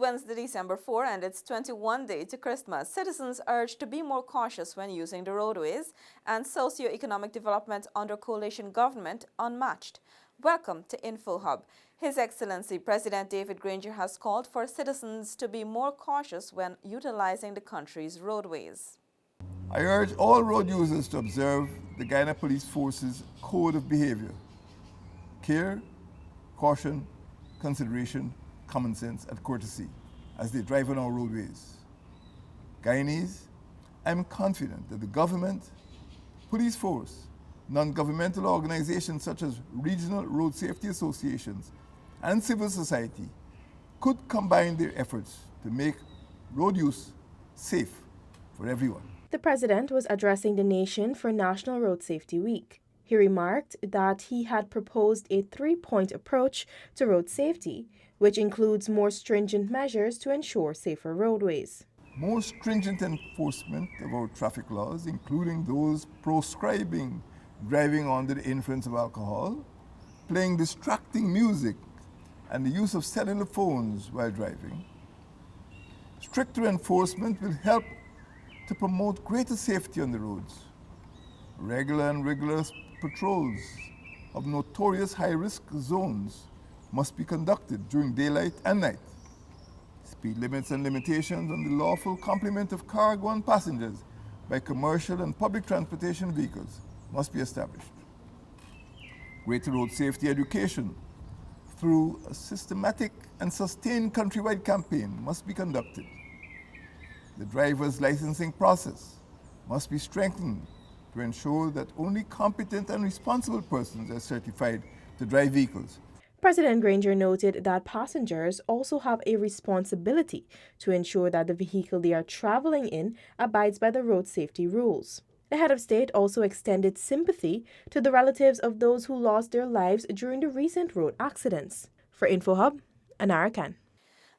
Wednesday, December 4, and it's 21 days to Christmas. Citizens urged to be more cautious when using the roadways, and socio-economic development under coalition government unmatched. Welcome to InfoHub. His Excellency President David Granger has called for citizens to be more cautious when utilizing the country's roadways. I urge all road users to observe the Guyana Police Force's code of behavior: care, caution, consideration, common sense, and courtesy as they drive on our roadways. Guyanese, I'm confident that the government, police force, non-governmental organizations such as regional road safety associations and civil society could combine their efforts to make road use safe for everyone. The president was addressing the nation for National Road Safety Week. He remarked that he had proposed a three-point approach to road safety, which includes more stringent measures to ensure safer roadways. More stringent enforcement of our traffic laws, including those proscribing driving under the influence of alcohol, playing distracting music, and the use of cellular phones while driving. Stricter enforcement will help to promote greater safety on the roads. Regular and rigorous patrols of notorious high-risk zones must be conducted during daylight and night. Speed limits and limitations on the lawful complement of cargo and passengers by commercial and public transportation vehicles must be established. Greater road safety education through a systematic and sustained countrywide campaign must be conducted. The driver's licensing process must be strengthened to ensure that only competent and responsible persons are certified to drive vehicles. President Granger noted that passengers also have a responsibility to ensure that the vehicle they are traveling in abides by the road safety rules. The head of state also extended sympathy to the relatives of those who lost their lives during the recent road accidents. For InfoHub, Anara Khan.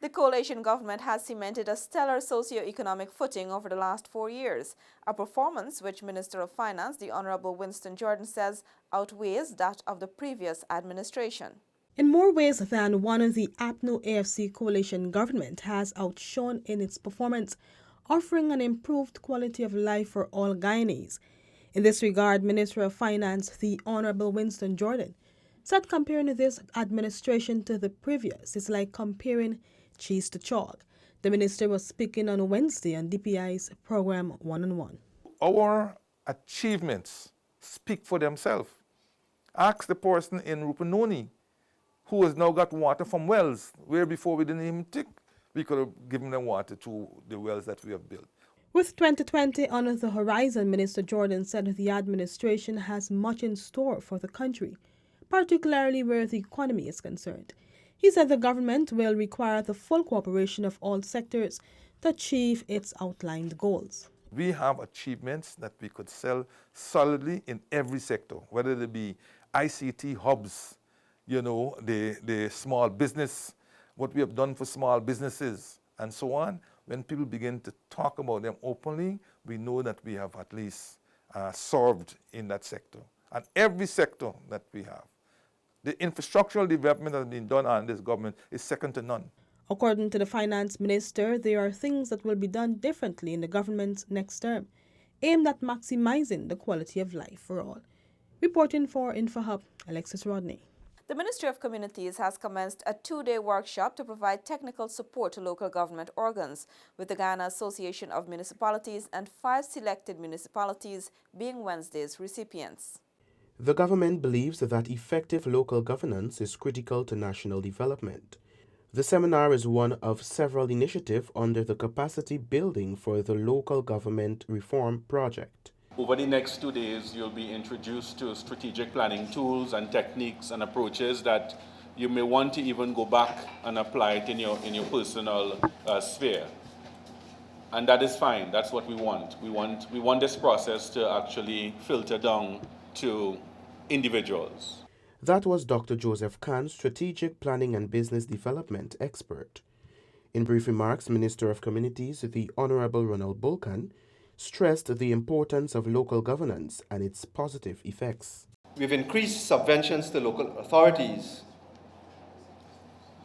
The coalition government has cemented a stellar socio-economic footing over the last 4 years, a performance which Minister of Finance, the Honorable Winston Jordan, says outweighs that of the previous administration. In more ways than one, the APNO-AFC coalition government has outshone in its performance, offering an improved quality of life for all Guyanese. In this regard, Minister of Finance, the Honorable Winston Jordan, said comparing this administration to the previous is like comparing cheese to chalk. The minister was speaking on Wednesday on DPI's program One-on-One. Our achievements speak for themselves. Ask the person in Rupununi who has now got water from wells, where before we didn't even think we could have given them water to the wells that we have built. With 2020 on the horizon, Minister Jordan said the administration has much in store for the country, particularly where the economy is concerned. He said the government will require the full cooperation of all sectors to achieve its outlined goals. We have achievements that we could sell solidly in every sector, whether it be ICT hubs, the small business, what we have done for small businesses, and so on. When people begin to talk about them openly, we know that we have at least served in that sector. And every sector that we have. The infrastructural development that has been done on this government is second to none. According to the finance minister, there are things that will be done differently in the government's next term, aimed at maximizing the quality of life for all. Reporting for InfoHub, Alexis Rodney. The Ministry of Communities has commenced a 2-day workshop to provide technical support to local government organs, with the Guyana Association of Municipalities and 5 selected municipalities being Wednesday's recipients. The government believes that effective local governance is critical to national development. The seminar is one of several initiatives under the Capacity Building for the Local Government Reform Project. Over the next 2 days, you'll be introduced to strategic planning tools and techniques and approaches that you may want to even go back and apply it in your personal sphere. And that is fine. That's what we want. We want this process to actually filter down to individuals. That was Dr. Joseph Khan, Strategic Planning and Business Development Expert. In brief remarks, Minister of Communities, the Honorable Ronald Bulkan, stressed the importance of local governance and its positive effects. We've increased subventions to local authorities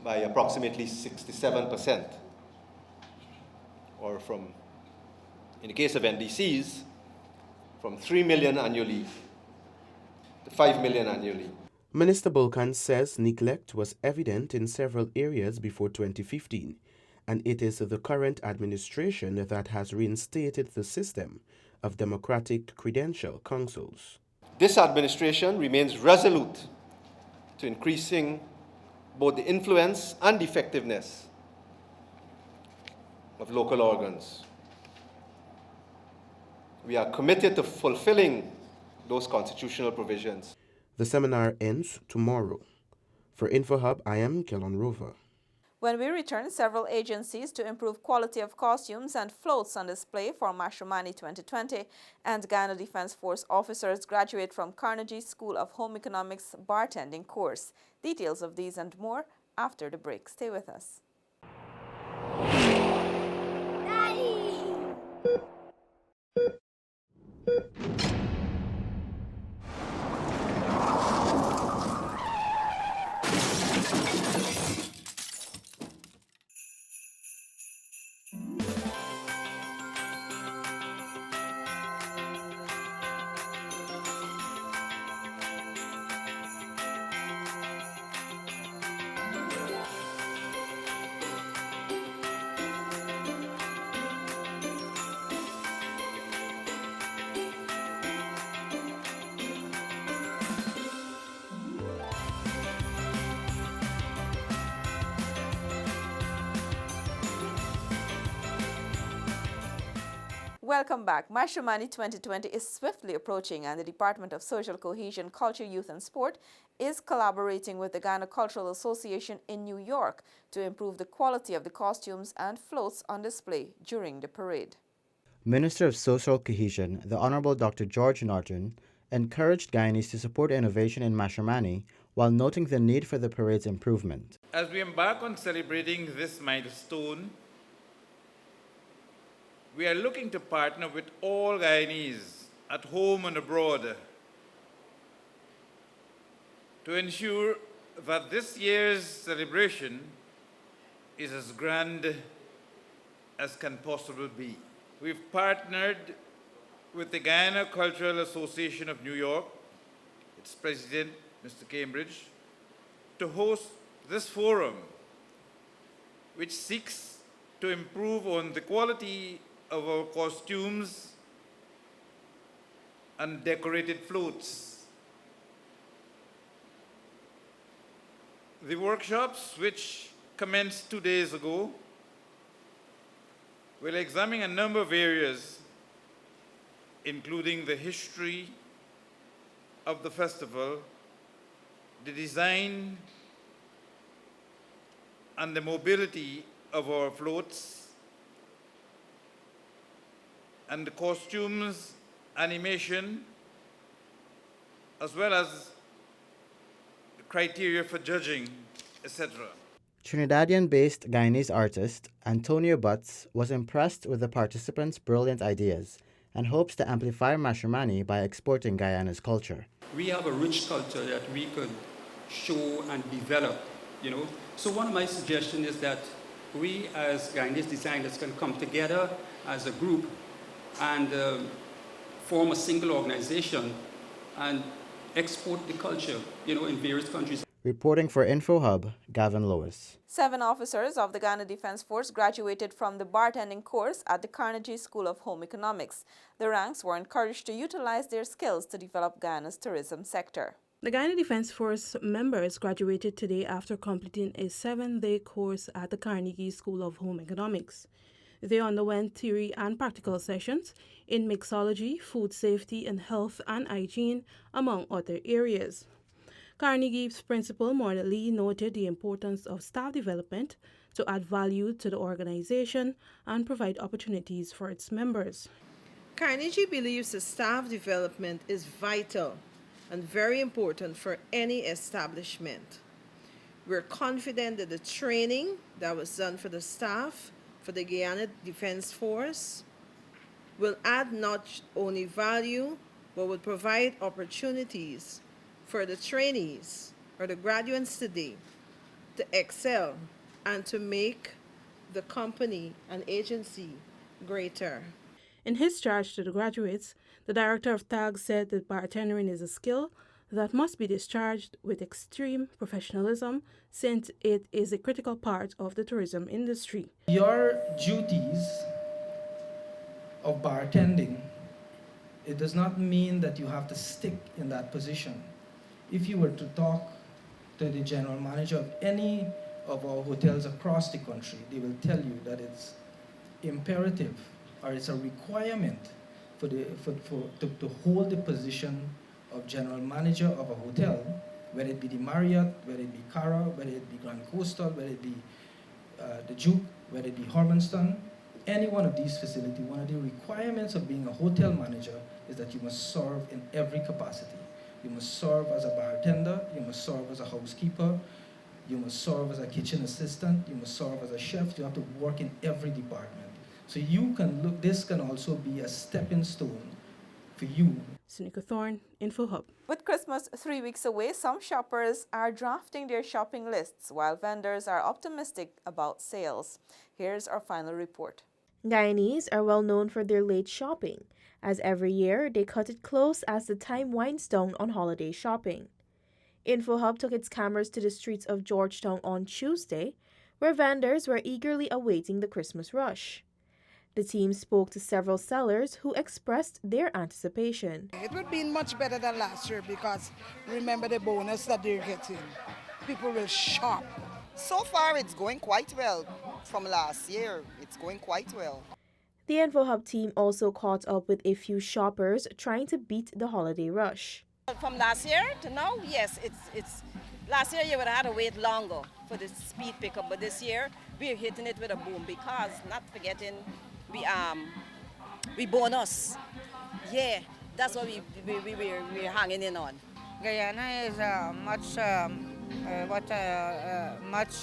by approximately 67%. or from, in the case of NDCs, from 3 million annually to 5 million annually. Minister Bulkan says neglect was evident in several areas before 2015, and it is the current administration that has reinstated the system of democratic credential councils. This administration remains resolute to increasing both the influence and effectiveness of local organs. We are committed to fulfilling those constitutional provisions. The seminar ends tomorrow. For InfoHub, I am Kelon Rover. When we return, several agencies to improve quality of costumes and floats on display for Mashramani 2020, and Guyana Defense Force officers graduate from Carnegie School of Home Economics bartending course. Details of these and more after the break. Stay with us. Welcome back. Mashramani 2020 is swiftly approaching, and the Department of Social Cohesion, Culture, Youth and Sport is collaborating with the Guyana Cultural Association in New York to improve the quality of the costumes and floats on display during the parade. Minister of Social Cohesion, the Honorable Dr. George Norton, encouraged Guyanese to support innovation in Mashramani while noting the need for the parade's improvement. As we embark on celebrating this milestone, we are looking to partner with all Guyanese at home and abroad to ensure that this year's celebration is as grand as can possibly be. We've partnered with the Guyana Cultural Association of New York, its president, Mr. Cambridge, to host this forum, which seeks to improve on the quality of our costumes and decorated floats. The workshops, which commenced 2 days ago, will examine a number of areas, including the history of the festival, the design and the mobility of our floats, and the costumes, animation, as well as the criteria for judging, etc. Trinidadian-based Guyanese artist Antonio Butts was impressed with the participants' brilliant ideas and hopes to amplify Mashramani by exporting Guyana's culture. We have a rich culture that we could show and develop, So one of my suggestions is that we as Guyanese designers can come together as a group and form a single organization and export the culture, in various countries. Reporting for InfoHub, Gavin Lewis. 7 officers of the Guyana Defense Force graduated from the bartending course at the Carnegie School of Home Economics. The ranks were encouraged to utilize their skills to develop Guyana's tourism sector. The Guyana Defense Force members graduated today after completing a 7-day course at the Carnegie School of Home Economics. They underwent theory and practical sessions in mixology, food safety, and health and hygiene, among other areas. Carnegie's principal, Morna Lee, noted the importance of staff development to add value to the organization and provide opportunities for its members. Carnegie believes that staff development is vital and very important for any establishment. We're confident that the training that was done for the staff for the Guyana Defense Force will add not only value, but will provide opportunities for the trainees or the graduates today to excel and to make the company and agency greater. In his charge to the graduates, the director of TAG said that bartending is a skill that must be discharged with extreme professionalism since it is a critical part of the tourism industry. Your duties of bartending, it does not mean that you have to stick in that position. If you were to talk to the general manager of any of our hotels across the country, they will tell you that it's imperative or it's a requirement to hold the position of general manager of a hotel, whether it be the Marriott, whether it be Cara, whether it be Grand Coastal, whether it be the Duke, whether it be Harmonston, any one of these facilities, one of the requirements of being a hotel manager is that you must serve in every capacity. You must serve as a bartender, you must serve as a housekeeper, you must serve as a kitchen assistant, you must serve as a chef, you have to work in every department. So you can look, this can also be a stepping stone for you. Seneca Thorne, InfoHub. With Christmas 3 weeks away, some shoppers are drafting their shopping lists while vendors are optimistic about sales. Here's our final report. Guyanese are well known for their late shopping, as every year they cut it close as the time winds down on holiday shopping. InfoHub took its cameras to the streets of Georgetown on Tuesday, where vendors were eagerly awaiting the Christmas rush. The team spoke to several sellers who expressed their anticipation. It would be much better than last year because remember the bonus that they're getting. People will shop. So far it's going quite well. From last year, it's going quite well. The InfoHub team also caught up with a few shoppers trying to beat the holiday rush. From last year to now, yes, it's last year you would have had to wait longer for the speed pickup, but this year we're hitting it with a boom because not forgetting we bonus. Yeah, that's what we're hanging in on. Guyana is much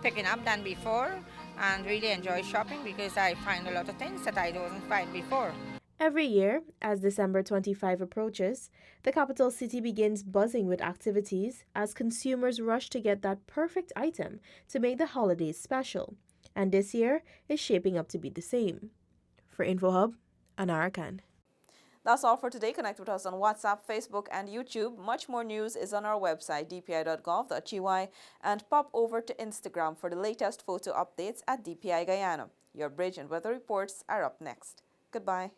picking up than before, and really enjoy shopping because I find a lot of things that I didn't find before. Every year, as December 25 approaches, the capital city begins buzzing with activities as consumers rush to get that perfect item to make the holidays special. And this year is shaping up to be the same. For InfoHub, Anara Khan. That's all for today. Connect with us on WhatsApp, Facebook, and YouTube. Much more news is on our website, dpi.gov.gy, and pop over to Instagram for the latest photo updates at DPI Guyana. Your bridge and weather reports are up next. Goodbye.